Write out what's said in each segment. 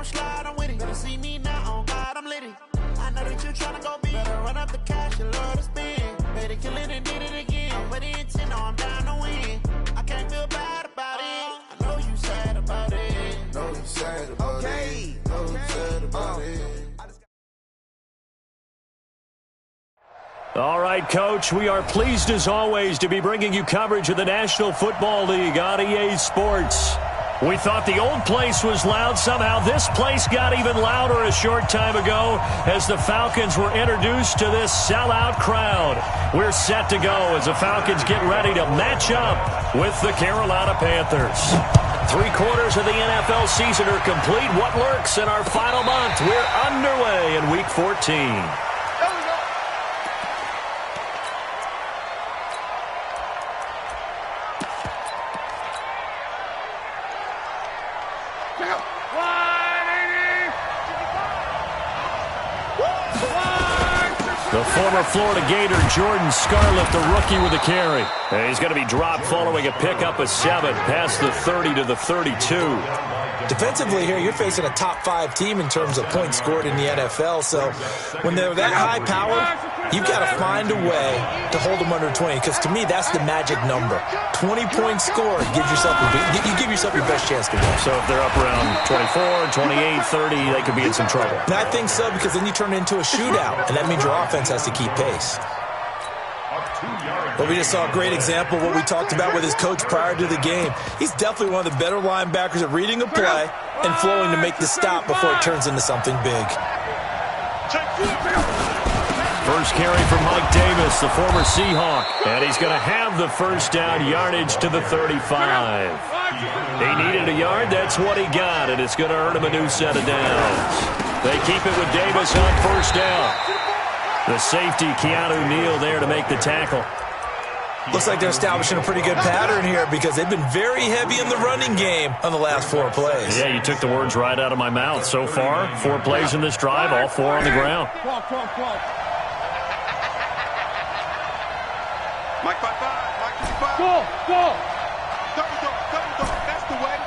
don't slide, I'm with it. Better see me now, on God, I'm litty. I know that you tryna go big. Better run up the cash, you love to spend. Better kill it and did it again. I'm with the intent, no, I'm down to win. I can't feel bad about it. I know you sad about it. Know you sad about it. Know you sad about it. All right, Coach, we are pleased as always to be bringing you coverage of the National Football League on EA Sports. We thought the old place was loud. Somehow this place got even louder a short time ago as the Falcons were introduced to this sellout crowd. We're set to go as the Falcons get ready to match up with the Carolina Panthers. 3/4 of the NFL season are complete. What lurks in our final month? We're underway in Week 14. The former Florida Gator, Jordan Scarlett, the rookie with a carry. And he's going to be dropped following a pickup of 7 past the 30 to the 32. Defensively here, you're facing a top-5 team in terms of points scored in the NFL. So when they're that high-powered, you've got to find a way to hold them under 20. Because to me, that's the magic number. 20 points scored, you give yourself your best chance to win. So if they're up around 24, 28, 30, they could be in some trouble. And I think so, because then you turn it into a shootout, and that means your offense has to keep pace. Well, we just saw a great example of what we talked about with his coach prior to the game. He's definitely one of the better linebackers at reading a play and flowing to make the stop before it turns into something big. First carry from Mike Davis, the former Seahawk. And he's going to have the first down, yardage to the 35. He needed a yard, that's what he got, and it's going to earn him a new set of downs. They keep it with Davis on first down. The safety, Keanu Neal, there to make the tackle. Looks like they're establishing a pretty good pattern here because they've been very heavy in the running game on the last 4 plays. Yeah, you took the words right out of my mouth. So far, 4 plays in this drive, all 4 on the ground. Mike 5-5, Mike 55. Go! Double dog, that's the way.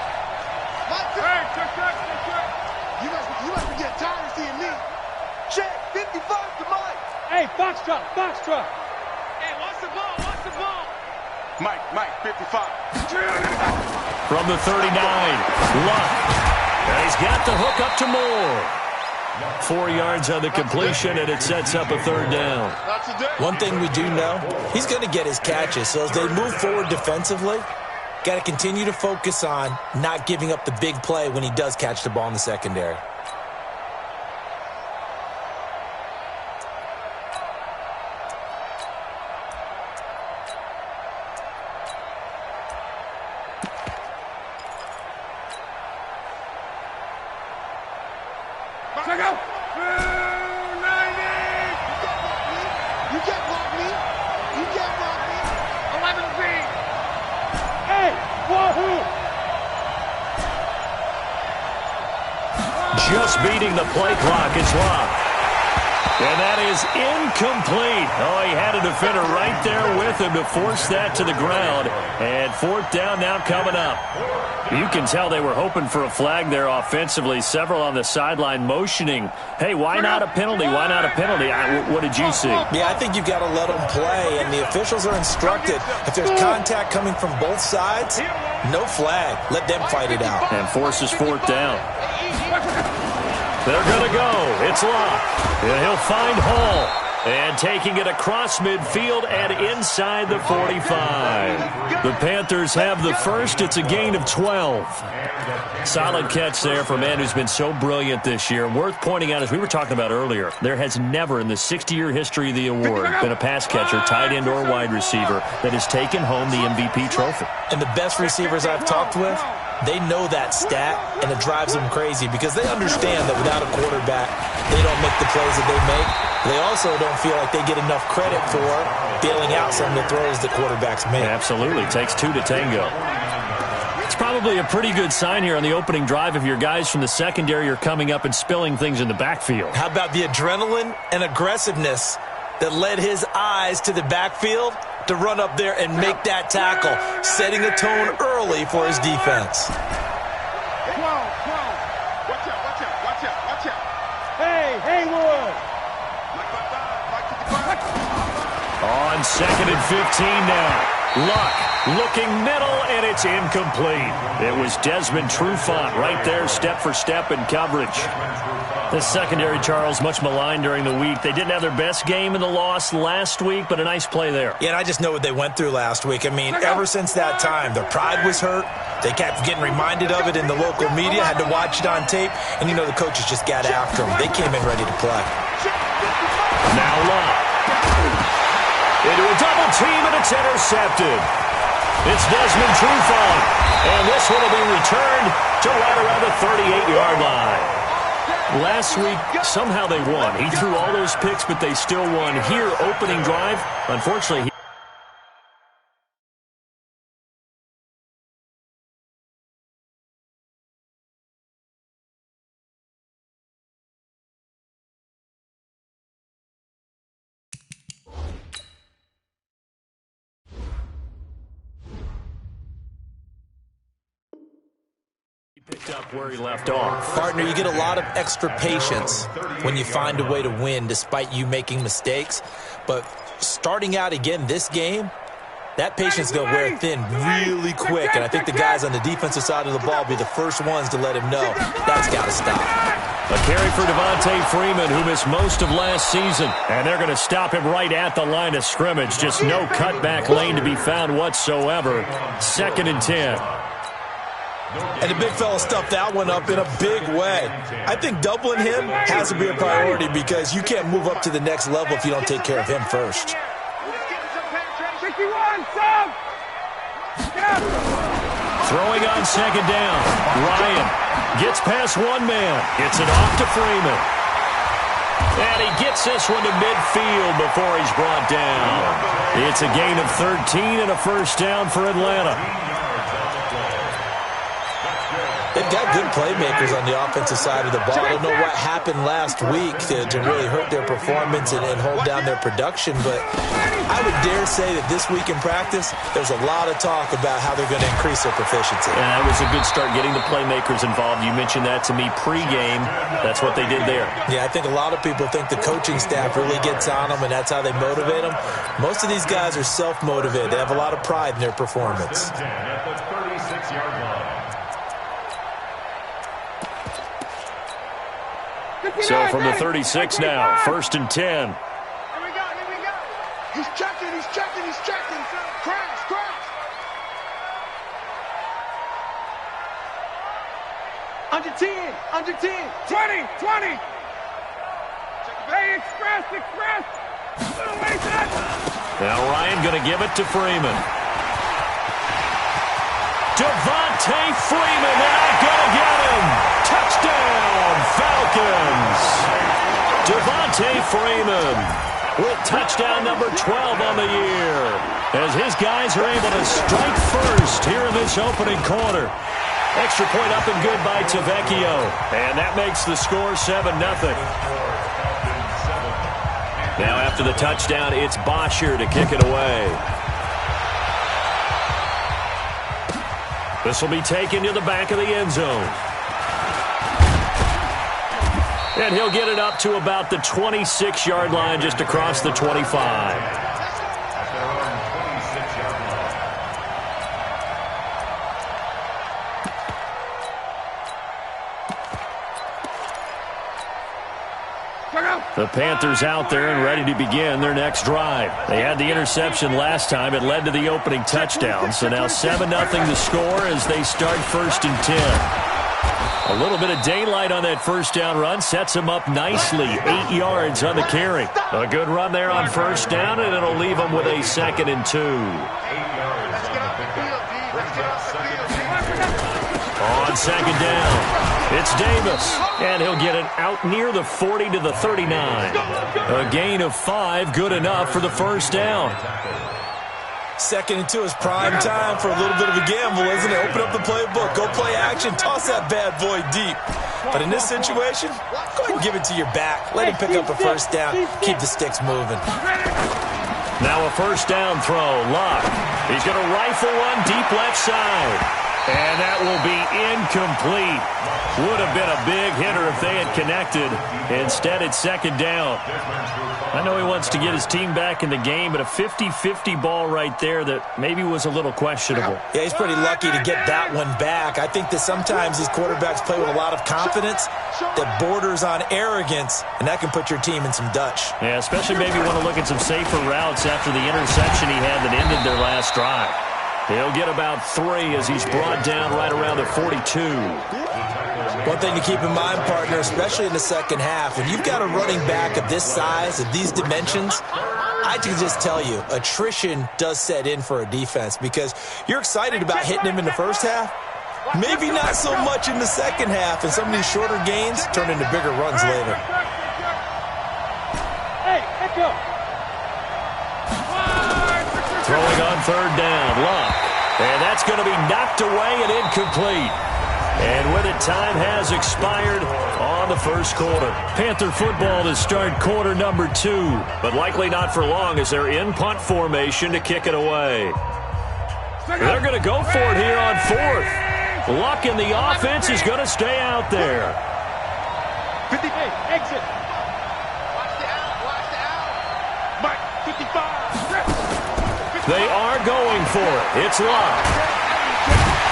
Hey, check. You must be getting tired of seeing me. Check, 55 to Mike. Hey, box truck. Hey, what's the ball? Mike, 55. From the 39, Luck. And he's got the hook up to Moore. 4 yards on the completion, and it sets up a third down. One thing we do know, he's going to get his catches. So as they move forward defensively, got to continue to focus on not giving up the big play when he does catch the ball in the secondary. Check out! 90! You can't block me. 11 feet! Hey! Wahoo! Just beating the play clock is Luck. And that is incomplete. Oh, he had a defender right there with him to force that to the ground. And 4th down now coming up. You can tell they were hoping for a flag there offensively. Several on the sideline motioning. Hey, why not a penalty? Why not a penalty? What did you see? Yeah, I think you've got to let them play, and the officials are instructed. If there's contact coming from both sides, no flag. Let them fight it out. And forces 4th down. They're going to go. It's Luck. And he'll find Hall. And taking it across midfield and inside the 45. The Panthers have the first. It's a gain of 12. Solid catch there for a man who's been so brilliant this year. Worth pointing out, as we were talking about earlier, there has never in the 60-year history of the award been a pass catcher, tight end, or wide receiver that has taken home the MVP trophy. And the best receivers I've talked with, they know that stat, and it drives them crazy because they understand that without a quarterback, they don't make the plays that they make. They also don't feel like they get enough credit for bailing out some of the throws the quarterbacks make. Absolutely. Takes 2 to tango. It's probably a pretty good sign here on the opening drive if your guys from the secondary are coming up and spilling things in the backfield. How about the adrenaline and aggressiveness that led his eyes to the backfield to run up there and make that tackle, setting a tone early for his defense. Watch out. On 2nd and 15 now. Luck looking middle, and it's incomplete. It was Desmond Trufant right there, step for step in coverage. The secondary, Charles, much maligned during the week. They didn't have their best game in the loss last week, but a nice play there. Yeah, and I just know what they went through last week. I mean, ever since that time, their pride was hurt. They kept getting reminded of it in the local media, had to watch it on tape, and, the coaches just got after them. They came in ready to play. Now Luck. Into a double team, and it's intercepted. It's Desmond Trufant, and this one will be returned to right around the 38-yard line. Last week, somehow they won. He threw all those picks, but they still won. Here, opening drive, unfortunately, picked up where he left off. Partner, you get a lot of extra patience when you find a way to win despite you making mistakes. But starting out again this game, that patience is going to wear thin really quick. And I think the guys on the defensive side of the ball will be the first ones to let him know that's got to stop. A carry for Devontae Freeman, who missed most of last season. And they're going to stop him right at the line of scrimmage. Just no cutback lane to be found whatsoever. 2nd and 10. And the big fella stuffed that one up in a big way. I think doubling him has to be a priority because you can't move up to the next level if you don't take care of him first. 51, sub! Throwing on 2nd down. Ryan gets past one man. Gets it off to Freeman. And he gets this one to midfield before he's brought down. It's a gain of 13 and a first down for Atlanta. They've got good playmakers on the offensive side of the ball. I don't know what happened last week to really hurt their performance and hold down their production, but I would dare say that this week in practice, there's a lot of talk about how they're going to increase their proficiency. And that was a good start getting the playmakers involved. You mentioned that to me pregame. That's what they did there. Yeah, I think a lot of people think the coaching staff really gets on them, and that's how they motivate them. Most of these guys are self-motivated. They have a lot of pride in their performance. So from the 36 now, 1st and 10. Here we go. He's checking. Crash. Under 10. 20. Hey, express. Little way back. Now Ryan going to give it to Freeman. Devontae Freeman, they're not going to get him. Touchdown, Falcons. Devontae Freeman with touchdown number 12 on the year as his guys are able to strike first here in this opening quarter. Extra point up and good by Tavecchio, and that makes the score 7-0. Now after the touchdown, it's Bosher to kick it away. This will be taken to the back of the end zone. And he'll get it up to about the 26-yard line, just across the 25. The Panthers out there and ready to begin their next drive. They had the interception last time. It led to the opening touchdown. So now 7-0 the score as they start 1st and 10. A little bit of daylight on that first down run sets them up nicely. 8 yards on the carry. A good run there on first down, and it'll leave them with a 2nd and 2. On 2nd down, it's Davis, and he'll get it out near the 40 to the 39. A gain of 5, good enough for the first down. 2nd and 2 is prime time for a little bit of a gamble, isn't it? Open up the playbook, go play action, toss that bad boy deep. But in this situation, go ahead and give it to your back. Let him pick up a first down, keep the sticks moving. Now a first down throw, Luck. He's going to rifle one deep left side. And that will be incomplete. Would have been a big hitter if they had connected. Instead, it's second down. I know he wants to get his team back in the game, but a 50-50 ball right there that maybe was a little questionable. Yeah, he's pretty lucky to get that one back. I think that sometimes these quarterbacks play with a lot of confidence that borders on arrogance, and that can put your team in some Dutch. Yeah, especially maybe want to look at some safer routes after the interception he had that ended their last drive. He'll get about 3 as he's brought down right around the 42. One thing to keep in mind, partner, especially in the second half, when you've got a running back of this size, of these dimensions, I can just tell you, attrition does set in for a defense because you're excited about hitting him in the first half. Maybe not so much in the second half, and some of these shorter gains turn into bigger runs later. Hey, echo. Throwing on third down, Luck. And that's going to be knocked away and incomplete. And with it, time has expired on the first quarter. Panther football to start quarter number 2, but likely not for long as they're in punt formation to kick it away. They're going to go for it here on 4th. Luck in the offense is going to stay out there. 50, exit. Watch the out. Mike, 55. They are going for it. It's Luck.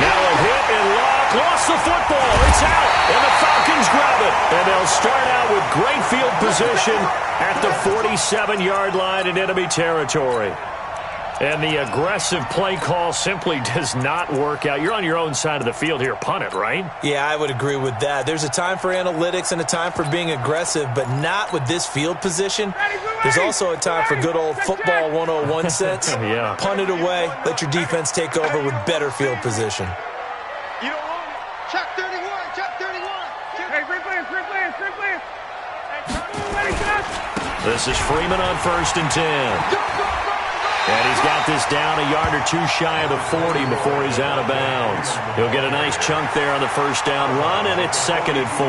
Now a hit, and Luck lost the football. It's out, and the Falcons grab it. And they'll start out with great field position at the 47-yard line in enemy territory. And the aggressive play call simply does not work out. You're on your own side of the field here. Punt it, right? Yeah, I would agree with that. There's a time for analytics and a time for being aggressive, but not with this field position. There's also a time for good old football 101 sense. Yeah. Punt it away. Let your defense take over with better field position. You don't want it. Check 31, check 31. Hey, great players, great players, great players. This is Freeman on 1st and 10. And he's got this down a yard or 2 shy of the 40 before he's out of bounds. He'll get a nice chunk there on the first down run, and it's 2nd and 4.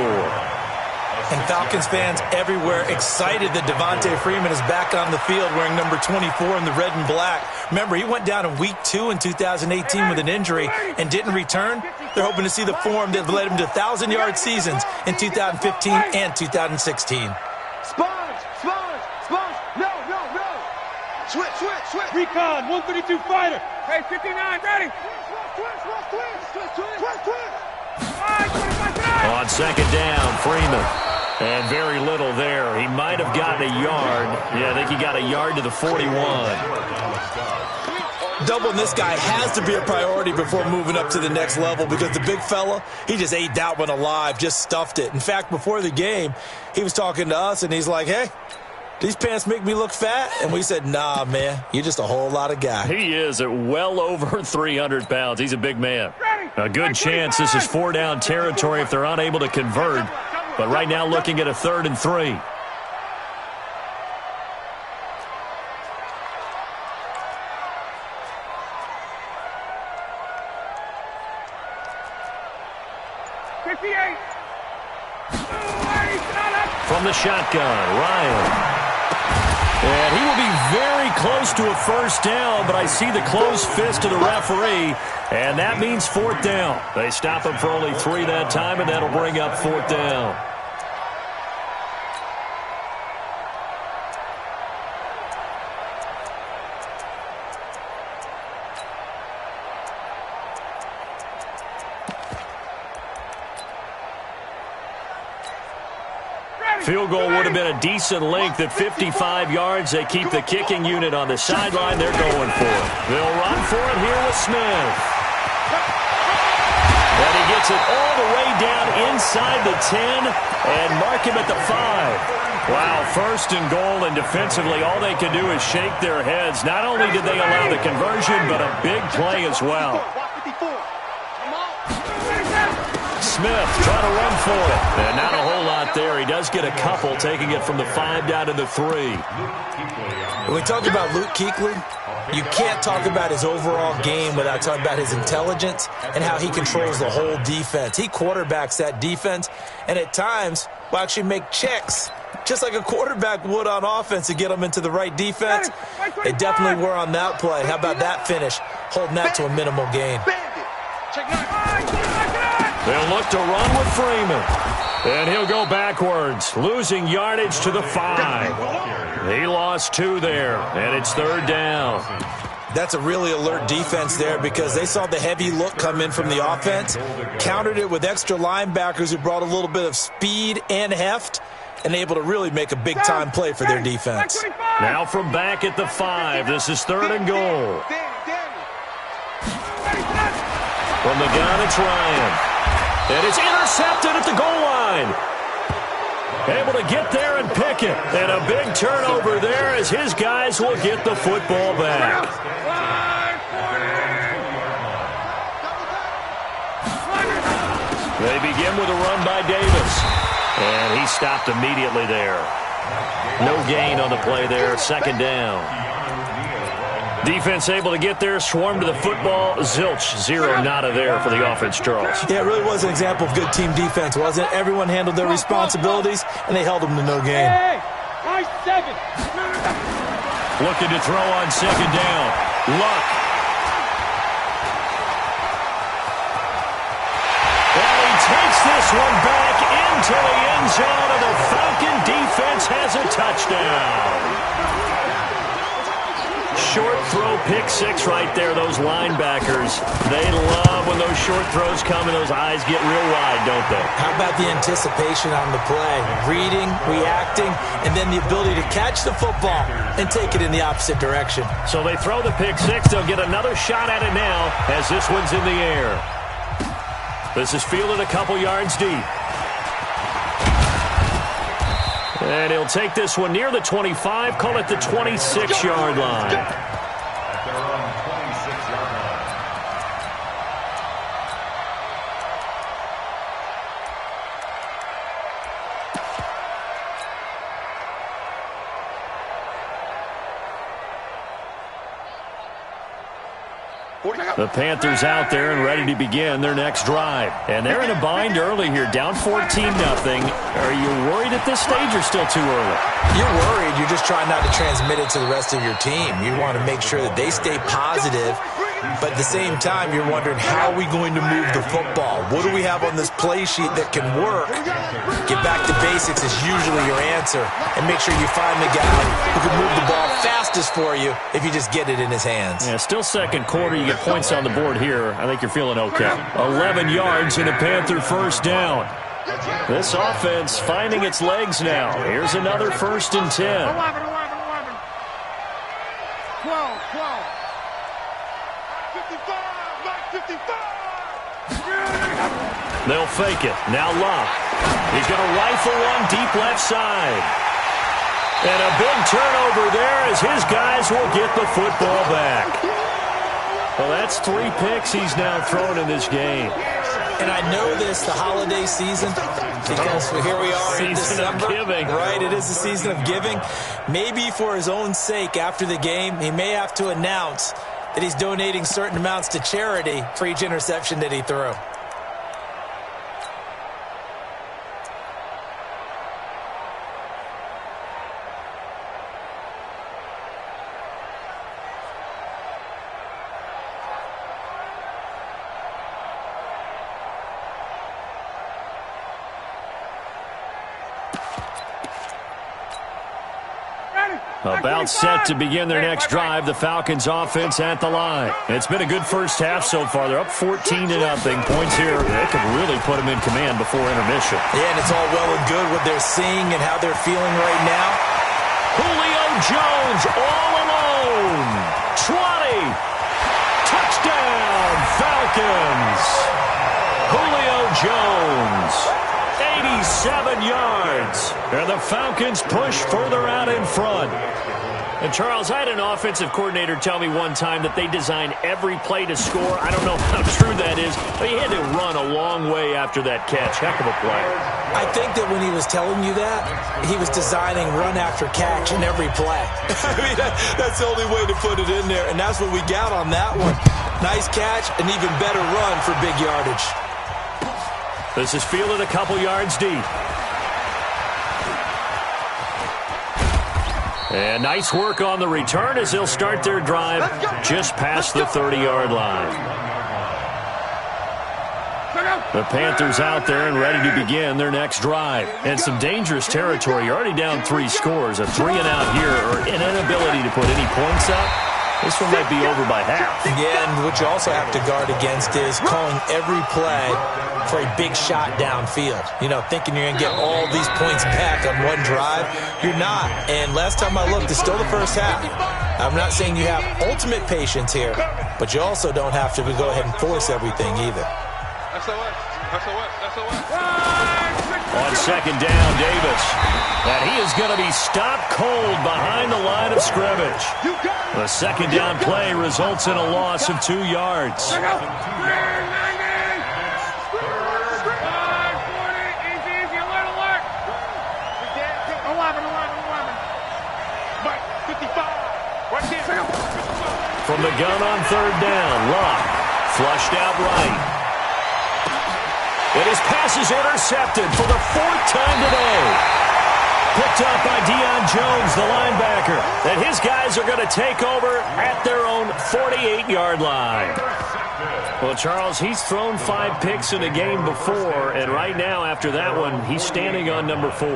And Falcons fans everywhere excited that Devontae Freeman is back on the field wearing number 24 in the red and black. Remember, he went down in week 2 in 2018 with an injury and didn't return. They're hoping to see the form that led him to 1,000-yard seasons in 2015 and 2016. Switch. Recon, 132 fighter. Hey, 59, ready. On 2nd down, Freeman. And very little there. He might have gotten a yard. Yeah, I think he got a yard to the 41. Doubling this guy has to be a priority before moving up to the next level because the big fella, he just ate that one alive, just stuffed it. In fact, before the game, he was talking to us, and he's like, hey, these pants make me look fat? And we said, nah, man, you're just a whole lot of guy. He is at well over 300 pounds. He's a big man. A good chance this is 4-down territory if they're unable to convert. But right now looking at a 3rd and 3. From the shotgun, Ryan. And he will be very close to a first down, but I see the closed fist of the referee, and that means 4th down. They stop him for only 3 that time, and that'll bring up 4th down. Field goal would have been a decent length at 55 yards. They keep the kicking unit on the sideline. They're going for it. They'll run for it here with Smith. And he gets it all the way down inside the 10 and mark him at the 5. Wow, 1st and goal, and defensively all they can do is shake their heads. Not only did they allow the conversion, but a big play as well. Smith trying to run for it. And not a whole lot there. He does get a couple, taking it from the 5 down to the 3. When we talk about Luke Kuechly, you can't talk about his overall game without talking about his intelligence and how he controls the whole defense. He quarterbacks that defense, and at times will actually make checks, just like a quarterback would on offense to get them into the right defense. They definitely were on that play. How about that finish, holding that to a minimal gain? They'll look to run with Freeman. And he'll go backwards, losing yardage to the 5. He lost 2 there, and it's 3rd down. That's a really alert defense there because they saw the heavy look come in from the offense, countered it with extra linebackers who brought a little bit of speed and heft, and able to really make a big-time play for their defense. Now from back at the 5, this is 3rd and goal. From the gun, it's Ryan. And it's intercepted at the goal line. Able to get there and pick it. And a big turnover there as his guys will get the football back. They begin with a run by Davis. And he stopped immediately there. No gain on the play there. 2nd down. Defense able to get there, swarm to the football. Zilch, 0 nada there for the offense, Charles. Yeah, it really was an example of good team defense, wasn't it? Everyone handled their responsibilities, and they held them to no gain. Looking to throw on 2nd down. Luck. And he takes this one back into the end zone, and the Falcon defense has a touchdown. Short throw, pick 6 right there, those linebackers. They love when those short throws come and those eyes get real wide, don't they? How about the anticipation on the play? Reading, reacting, and then the ability to catch the football and take it in the opposite direction. So they throw the pick 6. They'll get another shot at it now as this one's in the air. This is fielded a couple yards deep. And he'll take this one near the 25, call it the 26-yard line. The Panthers out there and ready to begin their next drive. And they're in a bind early here, down 14-0. Are you worried at this stage or still too early? You're worried. You're just trying not to transmit it to the rest of your team. You want to make sure that they stay positive. But at the same time, you're wondering, how are we going to move the football? What do we have on this play sheet that can work? Get back to basics is usually your answer. And make sure you find the guy who can move the ball fastest for you if you just get it in his hands. Yeah, still 2nd quarter. You get points on the board here. I think you're feeling okay. 11 yards and a Panther 1st down. This offense finding its legs now. Here's another 1st and 10. 11. 12. 55. They'll fake it. Now Luck. He's going to rifle one deep left side. And a big turnover there as his guys will get the football back. Well, that's 3 picks he's now thrown in this game. And I know this, the holiday season, because here we are in December. Season of giving. Right, it is the season of giving. Maybe for his own sake after the game, he may have to announce that he's donating certain amounts to charity for each interception that he threw. About set to begin their next drive, the Falcons offense at the line. It's been a good first half so far. They're up 14-0. Points here, they could really put them in command before intermission. Yeah, and it's all well and good what they're seeing and how they're feeling right now. Julio Jones all alone. 20. Touchdown, Falcons. Julio Jones. 87 yards. And the Falcons push further out in front. And, Charles, I had an offensive coordinator tell me one time that they design every play to score. I don't know how true that is, but he had to run a long way after that catch. Heck of a play. I think that when he was telling you that, he was designing run after catch in every play. I mean, that's the only way to put it in there, and that's what we got on that one. Nice catch, an even better run for big yardage. This is fielded a couple yards deep. And nice work on the return as they'll start their drive just past the 30-yard line. The Panthers out there and ready to begin their next drive. And some dangerous territory. You're already down 3 scores. A 3-and-out here or an inability to put any points up. This one might be over by half. Yeah, and what you also have to guard against is calling every play for a big shot downfield. You know, thinking you're going to get all these points back on one drive. You're not. And last time I looked, it's still the first half. I'm not saying you have ultimate patience here, but you also don't have to go ahead and force everything either. On second down, Davis. And he is going to be stopped cold behind the line of scrimmage. The second down play results in a loss of 2 yards. From the gun on third down, Luck flushed out right. And his pass is intercepted for the 4th time today. Picked up by Deion Jones, the linebacker. And his guys are going to take over at their own 48-yard line. Well, Charles, he's thrown 5 picks in a game before, and right now, after that one, he's standing on number 4.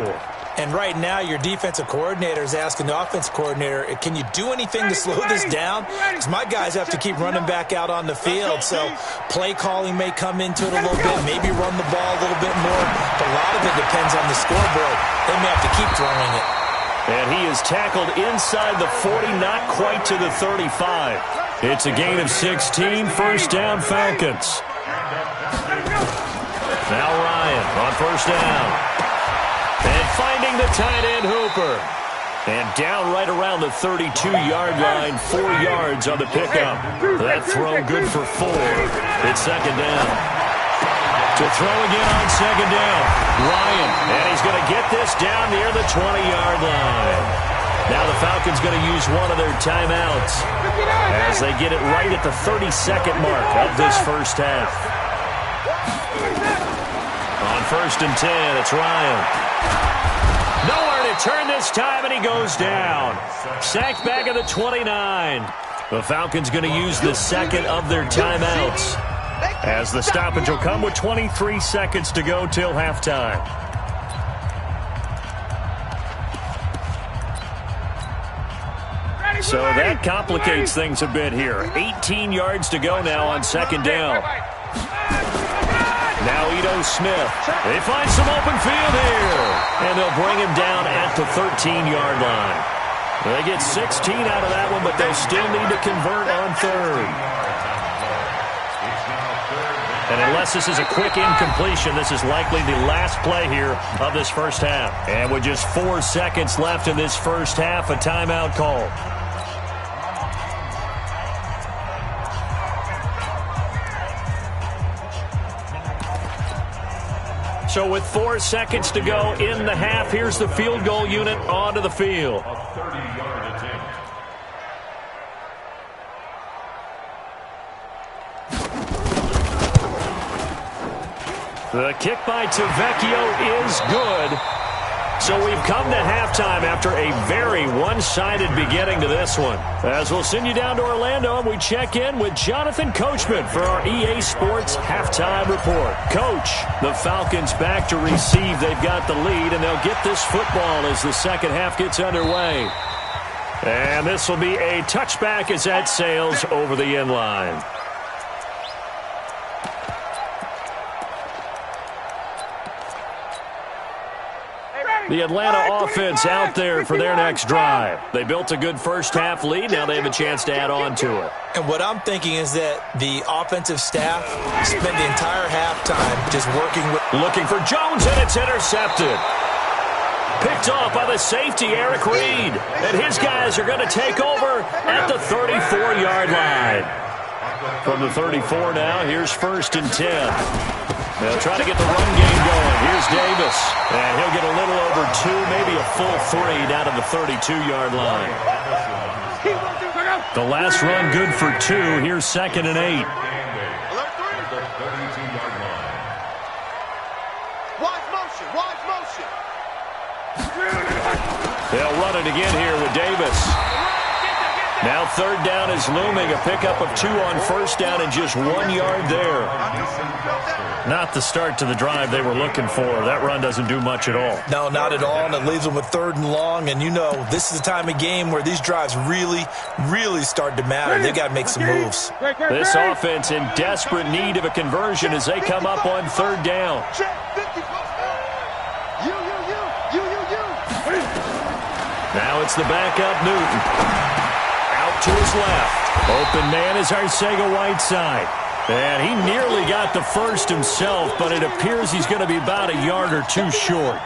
And right now, your defensive coordinator is asking the offensive coordinator, can you do anything to slow this down? Because my guys have to keep running back out on the field. So play calling may come into it a little bit, maybe run the ball a little bit more. But a lot of it depends on the scoreboard. They may have to keep throwing it. And he is tackled inside the 40, not quite to the 35. It's a gain of 16, first down Falcons. Now Ryan on first down. And finding the tight end Hooper. And down right around the 32-yard line, 4 yards on the pickup. That throw good for 4. It's second down. To throw again on second down, Ryan. And he's going to get this down near the 20-yard line. Now the Falcons going to use one of their timeouts as they get it right at the 32nd mark of this first half. On first and 10, it's Ryan. Nowhere to turn this time, and he goes down. Sacked back at the 29. The Falcons going to use the second of their timeouts as the stoppage will come with 23 seconds to go till halftime. So that complicates things a bit here. 18 yards to go now on second down. Now Ito Smith. They find some open field here. And they'll bring him down at the 13-yard line. They get 16 out of that one, but they still need to convert on third. And unless this is a quick incompletion, this is likely the last play here of this first half. And with just 4 seconds left in this first half, a timeout call. So with 4 seconds to go in the half, here's the field goal unit onto the field. The kick by Tavecchio is good. So we've come to halftime after a very one-sided beginning to this one. As we'll send you down to Orlando, and we check in with Jonathan Coachman for our EA Sports Halftime Report. Coach, the Falcons back to receive. They've got the lead, and they'll get this football as the second half gets underway. And this will be a touchback as that sails over the end line. The Atlanta offense out there for their next drive. They built a good first half lead. Now they have a chance to add on to it. And what I'm thinking is that the offensive staff spent the entire halftime just working with... Looking for Jones, and it's intercepted. Picked off by the safety, Eric Reed. And his guys are going to take over at the 34-yard line. From the 34 now, here's first and 10. They'll try to get the run game going. Here's Davis. And he'll get a little over 2, maybe a full 3 down to the 32-yard line. The last run good for 2. Here's second and 8. Wide motion, wide motion. They'll run it again here with Davis. Now third down is looming. A pickup of 2 on first down and just 1 yard there. Not the start to the drive they were looking for. That run doesn't do much at all. No, not at all, and it leaves them with third and long. And you know, this is the time of game where these drives really, really start to matter. They've got to make some moves. This offense in desperate need of a conversion as they come up on third down. Now it's the backup Newton. Out to his left. Open man is Arcega-Whiteside. And he nearly got the first himself, but it appears he's going to be about a yard or 2 short.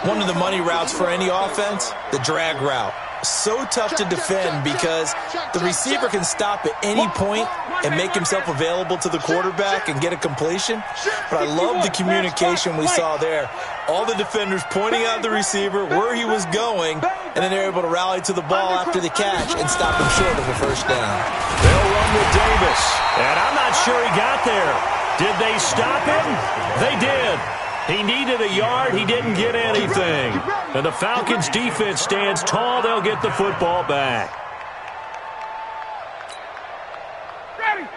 One of the money routes for any offense, the drag route. So tough to defend because the receiver can stop at any point and make himself available to the quarterback and get a completion. But I love the communication we saw there. All the defenders pointing out the receiver, where he was going, and then they're able to rally to the ball after the catch and stop him short of a first down. They'll run with Davis, and I'm not sure he got there. Did they stop him? They did. He needed a yard. He didn't get anything. And the Falcons' defense stands tall. They'll get the football back.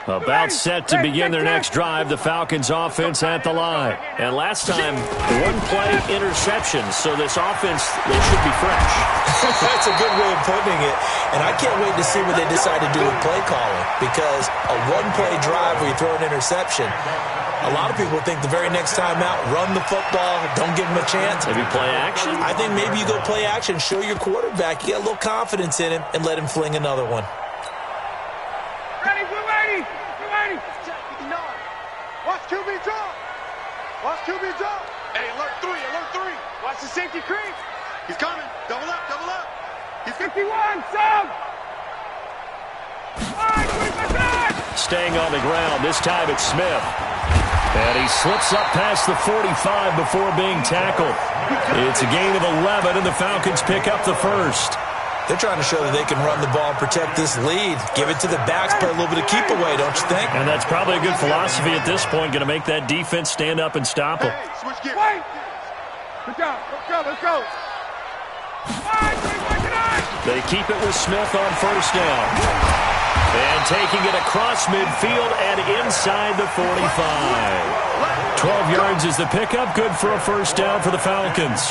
About set to begin their next drive, the Falcons' offense at the line. And last time, 1-play interception, so this offense, they should be fresh. That's a good way of putting it. And I can't wait to see what they decide to do with play calling, because a 1-play drive where you throw an interception, a lot of people think the very next time out, run the football, don't give him a chance. Maybe play action? I think maybe you go play action, show your quarterback, you get a little confidence in him, and let him fling another one. Ready, blue 80. Watch QB drop. Watch QB drop. Hey, alert 3, alert 3. Watch the safety creep. He's coming. Double up, double up. He's 51, sub. Staying on the ground. This time it's Smith. And he slips up past the 45 before being tackled. It's a gain of 11, and the Falcons pick up the first. They're trying to show that they can run the ball and protect this lead. Give it to the backs, play a little bit of keep away, don't you think? And that's probably a good philosophy at this point, going to make that defense stand up and stop them. Hey, switch gears. Wait. Good job. Let's go. They keep it with Smith on first down. And taking it across midfield and inside the 45. 12 yards is the pickup. Good for a first down for the Falcons.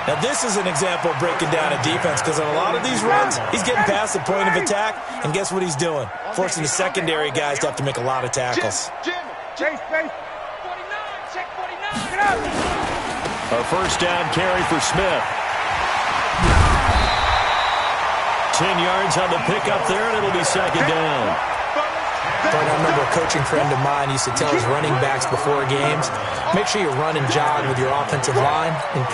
Now, this is an example of breaking down a defense, because on a lot of these runs, he's getting past the point of attack, and guess what he's doing? Forcing the secondary guys to have to make a lot of tackles. Chase, 49, check 49. Get up. A first down carry for Smith. 10 yards on the pickup there, and it'll be second down. I remember a coaching friend of mine used to tell his running backs before games, make sure you run and jog with your offensive line and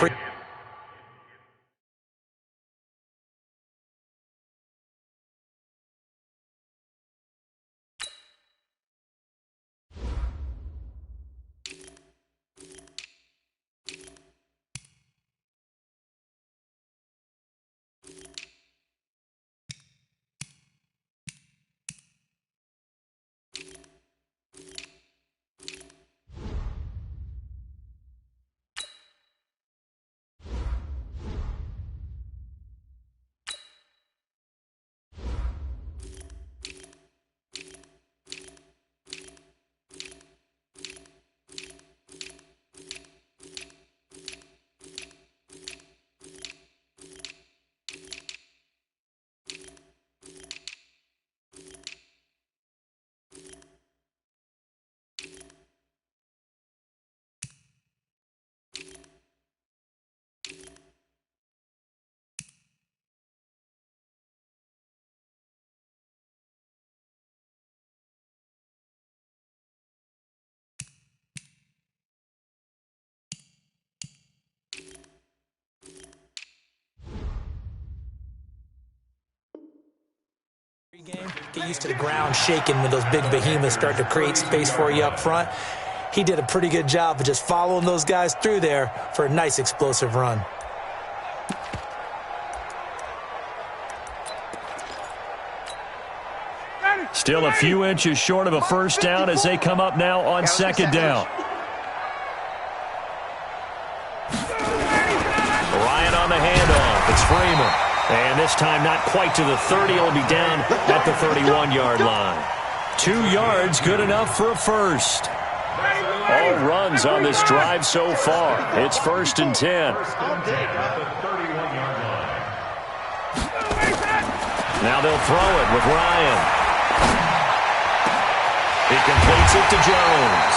get used to the ground shaking when those big behemoths start to create space for you up front. He did a pretty good job of just following those guys through there for a nice explosive run. Still a few inches short of a first down as they come up now on second down. Ryan on the handoff. It's Freeman. And this time not quite to the 30. It'll be down at the 31-yard line. 2 yards, good enough for a first. All runs on this drive so far. It's 1st and 10. Now they'll throw it with Ryan. He completes it to Jones.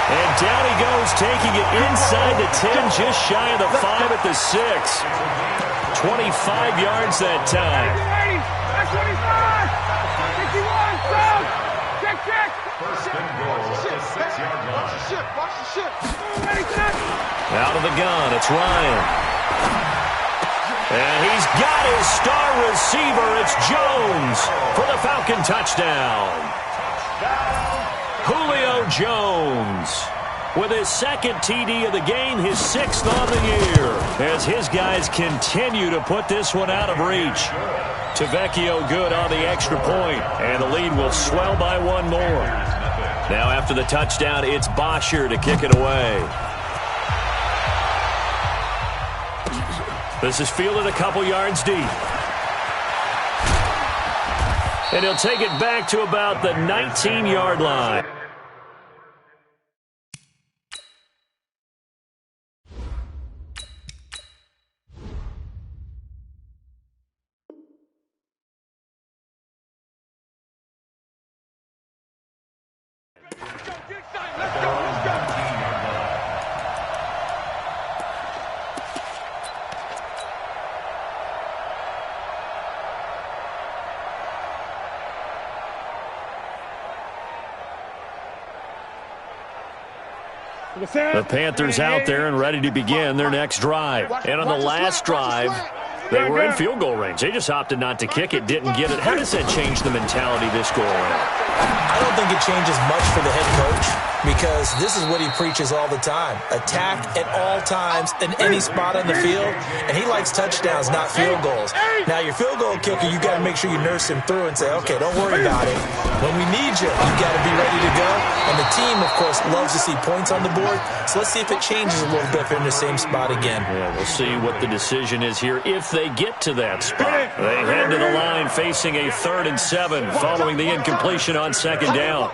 And down he goes, taking it inside the 10, just shy of the 5 at the 6. 25 yards that time. Out of the gun, it's Ryan. And he's got his star receiver. It's Jones for the Falcon touchdown. Julio Jones with his 2nd TD of the game, his 6th on the year, as his guys continue to put this one out of reach. Tavecchio good on the extra point, and the lead will swell by 1 more. Now after the touchdown, it's Bosher to kick it away. This is fielded a couple yards deep. And he'll take it back to about the 19-yard line. The Panthers out there and ready to begin their next drive. And on the last drive, they were in field goal range. They just opted not to kick it, didn't get it. How does that change the mentality this go around? I don't think it changes much for the head coach, because this is what he preaches all the time. Attack at all times in any spot on the field, and he likes touchdowns, not field goals. Now, your field goal kicker, you got to make sure you nurse him through and say, okay, don't worry about it. When we need you, you got to be ready to go. And the team, of course, loves to see points on the board. So let's see if it changes a little bit if they're in the same spot again. Yeah, we'll see what the decision is here if they get to that spot. They head to the line facing a 3rd and 7 following the incompletion on 2nd down.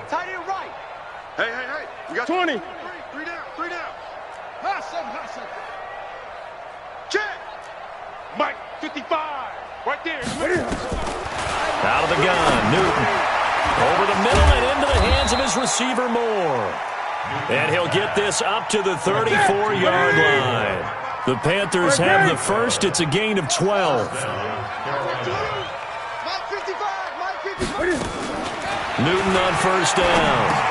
Hey, we got 20. Three down. High seven. Check. Mike, 55. Right there. Out of the gun, Newton. Over the middle and into the hands of his receiver, Moore. And he'll get this up to the 34-yard line. The Panthers have the first. It's a gain of 12. Newton on 1st down.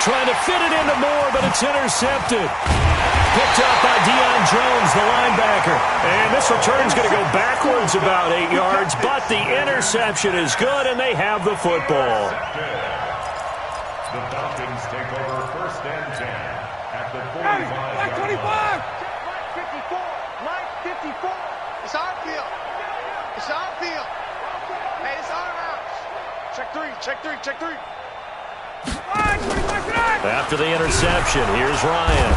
Trying to fit it into Moore, but it's intercepted. Picked up by Deion Jones, the linebacker. And this return's going to go backwards about 8 yards, but the interception is good, and they have the football. The Falcons take over 1st and 10 at the 45. 25. Mike 54. It's our field. Hey, it's our house. Check three. After the interception, here's Ryan.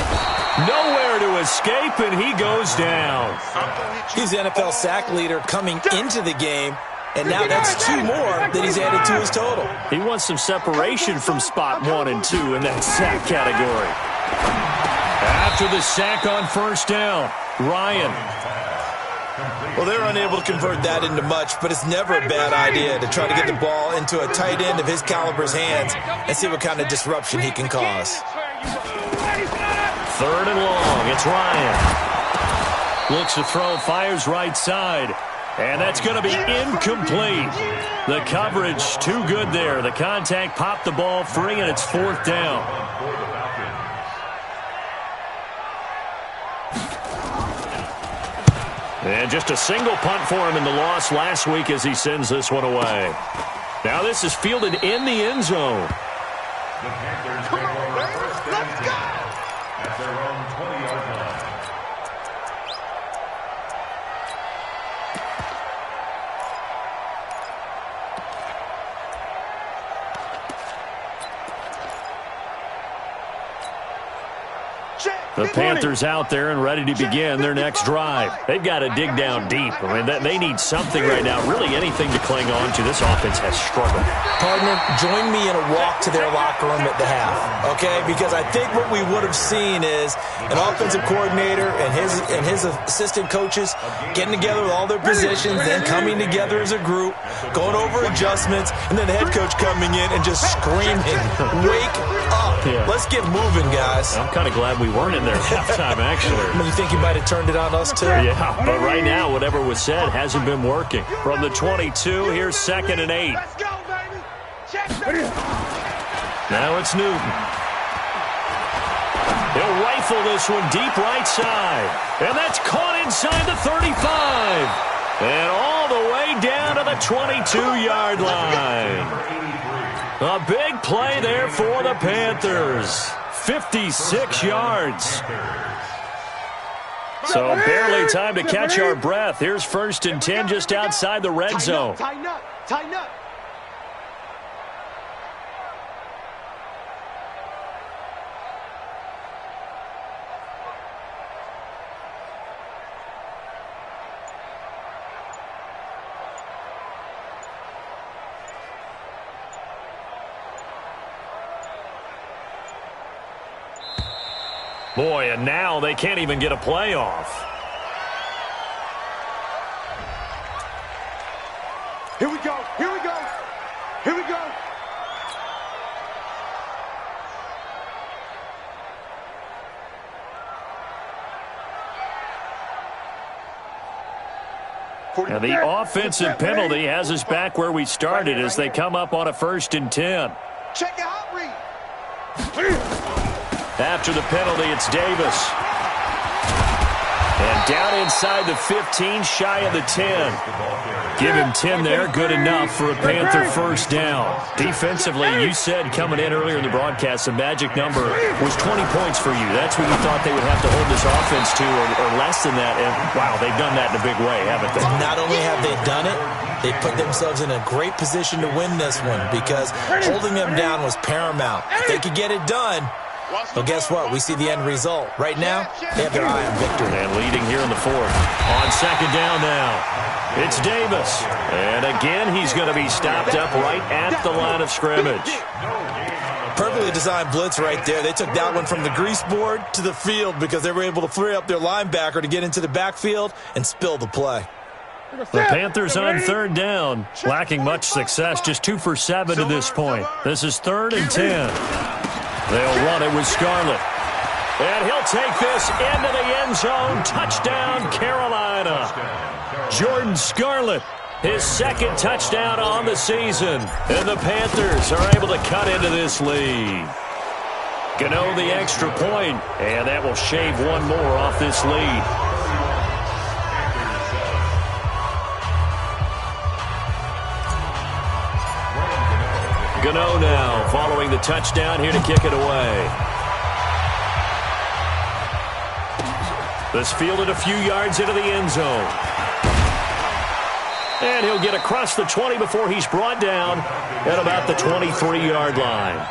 Nowhere to escape, and he goes down. He's the NFL sack leader coming into the game, and now that's 2 more that he's added to his total. He wants some separation from spot 1 and 2 in that sack category. After the sack on 1st down, Ryan. Well, they're unable to convert that into much, but it's never a bad idea to try to get the ball into a tight end of his caliber's hands and see what kind of disruption he can cause. 3rd and long, it's Ryan. Looks to throw, fires right side. And that's going to be incomplete. The coverage too good there. The contact popped the ball free, and it's 4th down. And just a single punt for him in the loss last week as he sends this one away. Now this is fielded in the end zone. The Panthers take over 1st and 10 at their own 20-yard line. The Panthers out there and ready to begin their next drive. They've got to dig down deep. I mean, they need something right now, really anything to cling on to. This offense has struggled. Partner, join me in a walk to their locker room at the half, okay? Because I think what we would have seen is an offensive coordinator and his assistant coaches getting together with all their positions, then coming together as a group, going over adjustments, and then the head coach coming in and just screaming, "Wake up. Yeah. Let's get moving, guys." I'm kind of glad we weren't in there at halftime, actually. You think you might have turned it on us, too? Yeah, but right now, whatever was said hasn't been working. From the 22, here's 2nd and 8. Let's go, baby. Check. Now it's Newton. He'll rifle this one deep right side. And that's caught inside the 35. And all the way down to the 22-yard line. A big play there for the Panthers. 56 yards. So barely time to catch our breath. Here's 1st and 10 just outside the red zone. Tighten up. Tighten up. Boy, and now they can't even get a playoff. Here we go. Here we go. Here we go. And the offensive penalty has us back where we started as they come up on a 1st and 10. Check it out, Reed. After the penalty, it's Davis. And down inside the 15, shy of the 10. Give him 10 there, good enough for a Panther 1st down. Defensively, you said coming in earlier in the broadcast, the magic number was 20 points for you. That's what you thought they would have to hold this offense to, or less than that. And, wow, they've done that in a big way, haven't they? Not only have they done it, they put themselves in a great position to win this one because holding them down was paramount. If they could get it done, well, guess what? We see the end result. Right now, they have their eye on victory. And leading here in the 4th. On 2nd down now, it's Davis. And again, he's going to be stopped up right at the line of scrimmage. Perfectly designed blitz right there. They took that one from the grease board to the field because they were able to free up their linebacker to get into the backfield and spill the play. The Panthers on 3rd down, lacking much success, just 2 for 7 to this point. This is 3rd and 10. They'll run it with Scarlett. And he'll take this into the end zone. Touchdown, Carolina. Jordan Scarlett, his 2nd touchdown on the season. And the Panthers are able to cut into this lead. Gano the extra point, and that will shave one more off this lead. Gano now following the touchdown here to kick it away. This fielded a few yards into the end zone. And he'll get across the 20 before he's brought down at about the 23-yard line.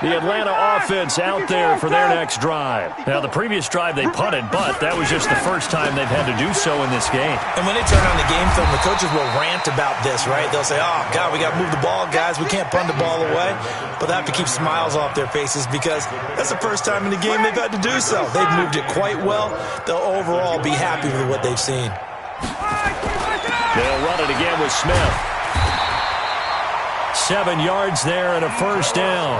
The Atlanta offense out there for their next drive. Now, the previous drive they punted, but that was just the first time they've had to do so in this game. And when they turn on the game film, the coaches will rant about this, right? They'll say, oh, God, we got to move the ball, guys. We can't punt the ball away. But they have to keep smiles off their faces because that's the first time in the game they've had to do so. They've moved it quite well. They'll overall be happy with what they've seen. They'll run it again with Smith. 7 yards there and a 1st down.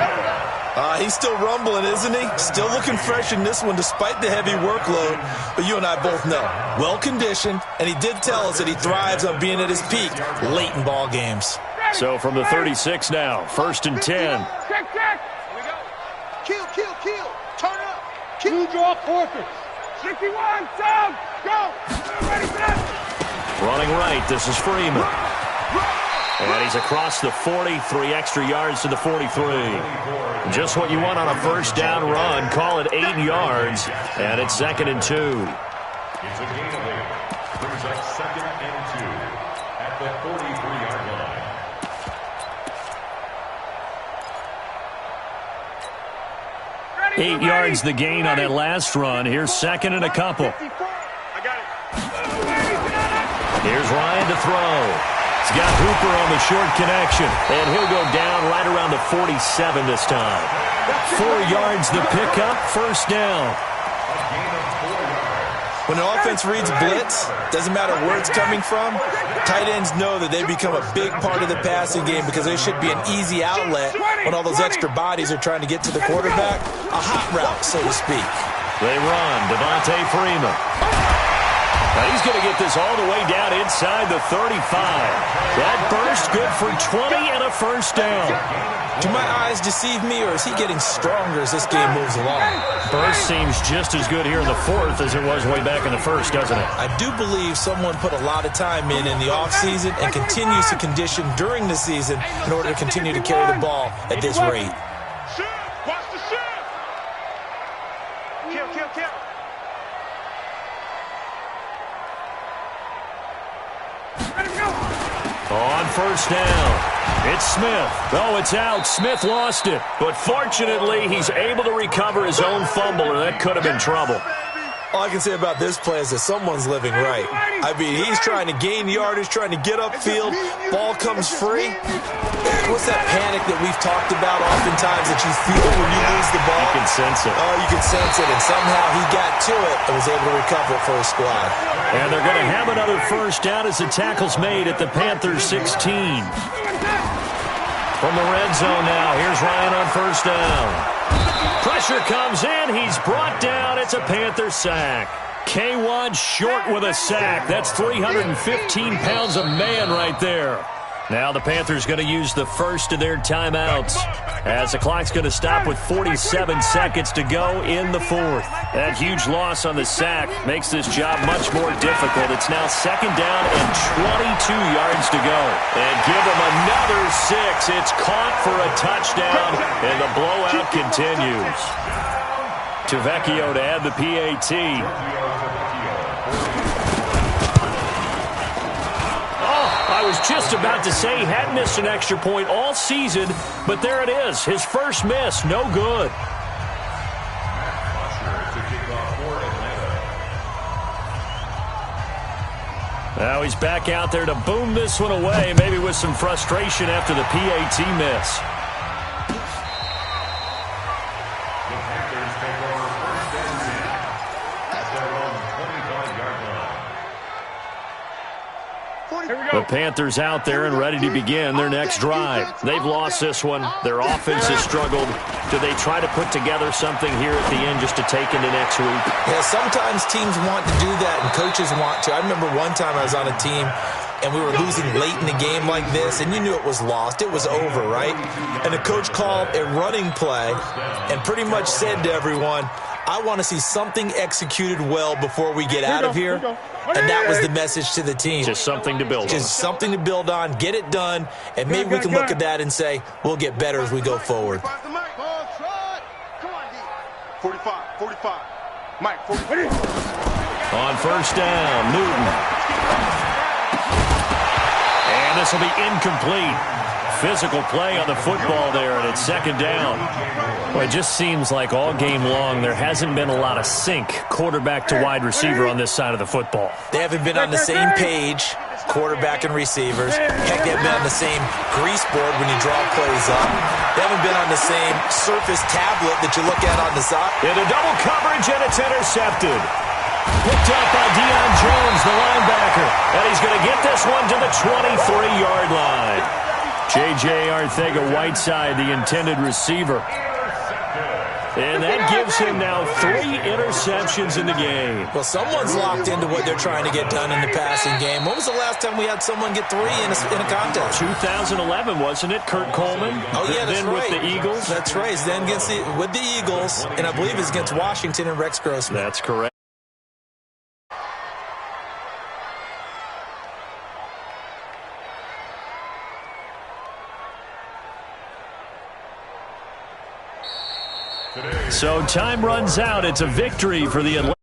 He's still rumbling, isn't he? Still looking fresh in this one despite the heavy workload. But you and I both know, well-conditioned, and he did tell us that he thrives on being at his peak late in ball games. So from the 36 now, 1st and 10. Check, check. Kill. Turn up. Two draw forfeit. 61, sound, go. Ready for that. Running right, this is Freeman. And he's across the 40, 3 extra yards to the 43. Just what you want on a 1st down run. Call it 8 yards, and it's 2nd and 2. It's a gain of 8. Brings up 2nd and 2 at the 43-yard line. 8 yards the gain on that last run. Here's second and a couple. Here's Ryan to throw. He's got Hooper on the short connection, and he'll go down right around the 47 this time. 4 yards the pickup, first down. When an offense reads blitz, doesn't matter where it's coming from, tight ends know that they become a big part of the passing game because there should be an easy outlet when all those extra bodies are trying to get to the quarterback. A hot route, so to speak. They run. Devontae Freeman. Now he's going to get this all the way down inside the 35. That burst good for 20 and a first down. Do my eyes deceive me, or is he getting stronger as this game moves along? Burst seems just as good here in the fourth as it was way back in the first, doesn't it? I do believe someone put a lot of time in the offseason and continues to condition during the season in order to continue to carry the ball at this rate. Watch the shift. Kill. On first down, it's Smith. Oh, it's out. Smith lost it. But fortunately, he's able to recover his own fumble, or that could have been trouble. All I can say about this play is that someone's living right. I mean, he's trying to gain yardage, trying to get upfield. Ball comes free. What's that panic that we've talked about oftentimes that you feel when you lose the ball? You can sense it. Oh, you can sense it. And somehow he got to it and was able to recover it for his squad. And they're going to have another first down as the tackle's made at the Panthers 16. From the red zone now, here's Ryan on first down. Pressure comes in. He's brought down. It's a Panther sack. K1 short with a sack. That's 315 pounds of man right there. Now the Panthers going to use the first of their timeouts as the clock's going to stop with 47 seconds to go in the fourth. That huge loss on the sack makes this job much more difficult. It's now second down and 22 yards to go. And give them another 6. It's caught for a touchdown, and the blowout continues. Tavecchio to add the PAT. I was just about to say he hadn't missed an extra point all season, but there it is. His first miss, no good. Now he's back out there to boom this one away, maybe with some frustration after the PAT miss. The Panthers out there and ready to begin their next drive. They've lost this one. Their offense has struggled. Do they try to put together something here at the end just to take into next week? Yeah, sometimes teams want to do that and coaches want to. I remember one time I was on a team and we were losing late in the game like this, and you knew it was lost. It was over, right? And the coach called a running play and pretty much said to everyone, I want to see something executed well before we get out of here. And that was the message to the team. Just something to build on. Just something to build on, get it done, and maybe we can look at that and say, we'll get better as we go forward. 45. Mike, 45. On first down, Newton. And this will be incomplete. Physical play on the football there, and it's second down. Well, it just seems like all game long there hasn't been a lot of sync quarterback to wide receiver on this side of the football. They haven't been on the same page, quarterback and receivers. Heck, they haven't been on the same grease board when you draw plays up. They haven't been on the same surface tablet that you look at on the side. Into double coverage, and it's intercepted. Picked up by Deion Jones, the linebacker. And he's going to get this one to the 23-yard line. J.J. Arcega-Whiteside, the intended receiver. And that gives him now 3 interceptions in the game. Well, someone's locked into what they're trying to get done in the passing game. When was the last time we had someone get 3 in a contest? 2011, wasn't it? Kurt Coleman? Oh, yeah, that's then right. With the Eagles? That's right. Then with the Eagles, and I believe it's against Washington and Rex Grossman. That's correct. So time runs out. It's a victory for the Atlanta.